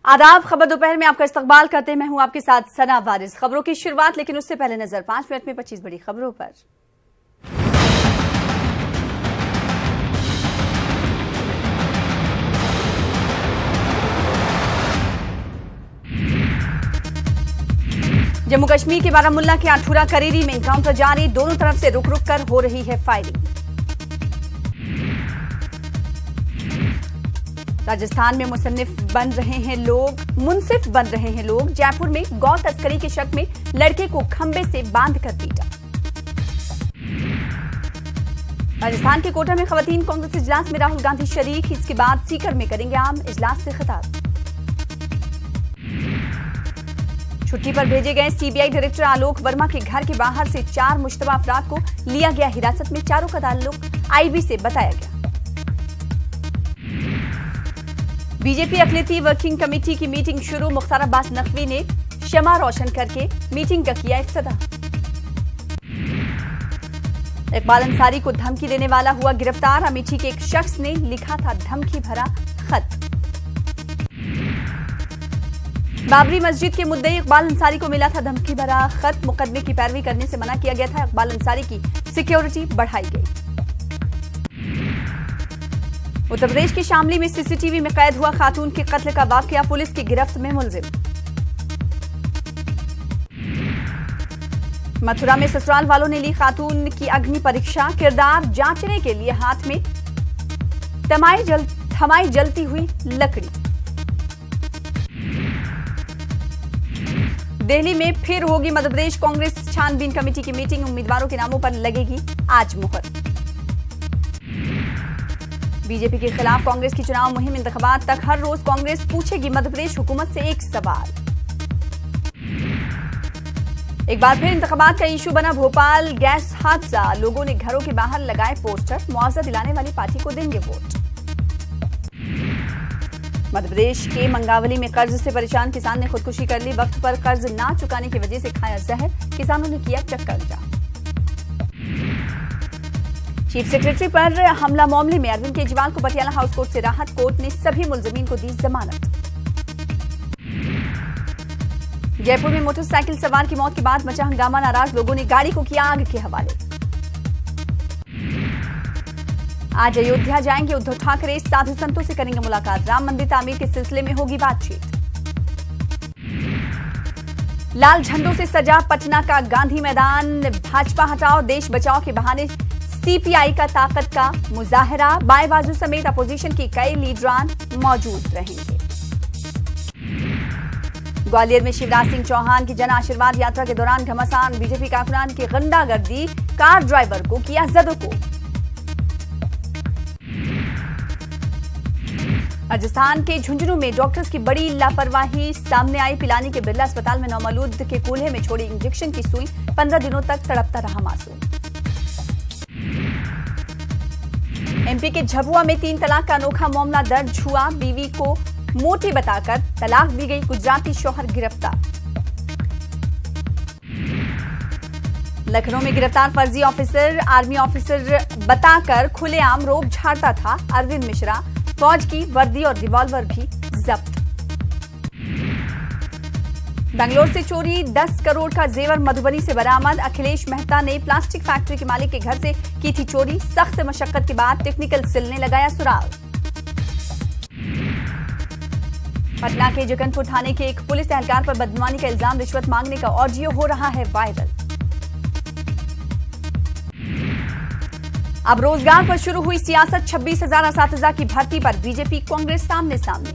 आदाब। खबर दोपहर में आपका इस्तकबाल करते हैं। मैं हूं आपके साथ सना वारिस। खबरों की शुरुआत, लेकिन उससे पहले नजर 5 मिनट में 25 बड़ी खबरों पर। जम्मू कश्मीर के बारामुल्ला के आठूरा करेरी में एनकाउंटर जारी, दोनों तरफ से रुक रुक कर हो रही है फायरिंग। राजस्थान में मुंसिफ बन रहे हैं लोग। जयपुर में गौ तस्करी के शक में लड़के को खंबे से बांधकर पीटा। राजस्थान के कोटा में खवातीन कांग्रेस इजलास में राहुल गांधी शरीक, इसके बाद सीकर में करेंगे आम इजलास से खिताब। छुट्टी पर भेजे गए सीबीआई डायरेक्टर आलोक वर्मा के घर के बाहर से 4 मुश्तबा अफराद को लिया गया हिरासत में। चारों का ताल्लुक आईबी से बताया गया। बीजेपी अकलियती वर्किंग कमेटी की मीटिंग शुरू। मुख्तार अब्बास नकवी ने शमा रोशन करके मीटिंग का किया इफ्तिताह। इकबाल अंसारी को धमकी देने वाला हुआ गिरफ्तार। अमेठी के एक शख्स ने लिखा था धमकी भरा खत। बाबरी मस्जिद के मुद्दे इकबाल अंसारी को मिला था धमकी भरा खत। मुकदमे की पैरवी करने से मना किया गया था। इकबाल अंसारी की सिक्योरिटी बढ़ाई गई। उत्तर प्रदेश के शामली में सीसीटीवी में कैद हुआ खातून के कत्ल का वाकया, पुलिस की गिरफ्त में मुलजिम। मथुरा में ससुराल वालों ने ली खातून की अग्नि परीक्षा, किरदार जांचने के लिए हाथ में थमाई जलती हुई लकड़ी। दिल्ली में फिर होगी मध्य प्रदेश कांग्रेस छानबीन कमेटी की मीटिंग। उम्मीदवारों के नामों पर लगेगी आज मुहर। बीजेपी के खिलाफ कांग्रेस की चुनाव मुहिम, इंतखाबात तक हर रोज कांग्रेस पूछेगी मध्य प्रदेश हुकूमत से एक सवाल। एक बार फिर इंतखाबात का इशू बना भोपाल गैस हादसा। लोगों ने घरों के बाहर लगाए पोस्टर, मुआवजा दिलाने वाली पार्टी को देंगे वोट। मध्य प्रदेश के मंगावली में कर्ज से परेशान किसान ने खुदकुशी कर ली। वक्त पर कर्ज ना चुकाने की वजह से खाया जहर, किसानों ने किया चक्कर जाम। चीफ सेक्रेटरी पर हमला मामले में अरविंद केजरीवाल को पटियाला हाउस कोर्ट से राहत। कोर्ट ने सभी मुलजिमीन को दी जमानत। जयपुर में मोटरसाइकिल सवार की मौत के बाद मचा हंगामा, नाराज लोगों ने गाड़ी को किया आग के हवाले। आज अयोध्या जाएंगे उद्धव ठाकरे, साधु संतों से करेंगे मुलाकात। राम मंदिर तामीर के सिलसिले में होगी बातचीत। लाल झंडों से सजा पटना का गांधी मैदान। भाजपा हटाओ देश बचाओ के बहाने सीपीआई का ताकत का मुजाहरा। बाएं बाजू समेत अपोजिशन की कई लीडरान मौजूद रहेंगे। ग्वालियर में शिवराज सिंह चौहान की जन आशीर्वाद यात्रा के दौरान घमासान। बीजेपी कारकुनान की गुंडागर्दी, कार ड्राइवर को किया जदोको। राजस्थान के झुंझुनू में डॉक्टर्स की बड़ी लापरवाही सामने आई। पिलानी के बिरला अस्पताल में नौमौलूद के कूल्हे में छोड़ी इंजेक्शन की सुई, 15 दिनों तक तड़पता रहा मासूम। एमपी के झबुआ में 3 तलाक का अनोखा मामला दर्ज हुआ। बीवी को मोटी बताकर तलाक दी गई, गुजराती शौहर गिरफ्तार। लखनऊ में गिरफ्तार फर्जी ऑफिसर, आर्मी ऑफिसर बताकर खुलेआम रोब झाड़ता था अरविंद मिश्रा। फौज की वर्दी और रिवॉल्वर भी जब्त। बेंगलोर से चोरी 10 करोड़ का जेवर मधुबनी से बरामद। अखिलेश मेहता ने प्लास्टिक फैक्ट्री के मालिक के घर से की थी चोरी। सख्त मशक्कत के बाद टेक्निकल सेल ने लगाया सुराग। पटना के जगनपुर थाने के एक पुलिस एहलकार पर बदनामी का इल्जाम, रिश्वत मांगने का ऑडियो हो रहा है वायरल। अब रोजगार पर शुरू हुई सियासत। 26,000 असातिज़ा की भर्ती पर बीजेपी कांग्रेस सामने सामने।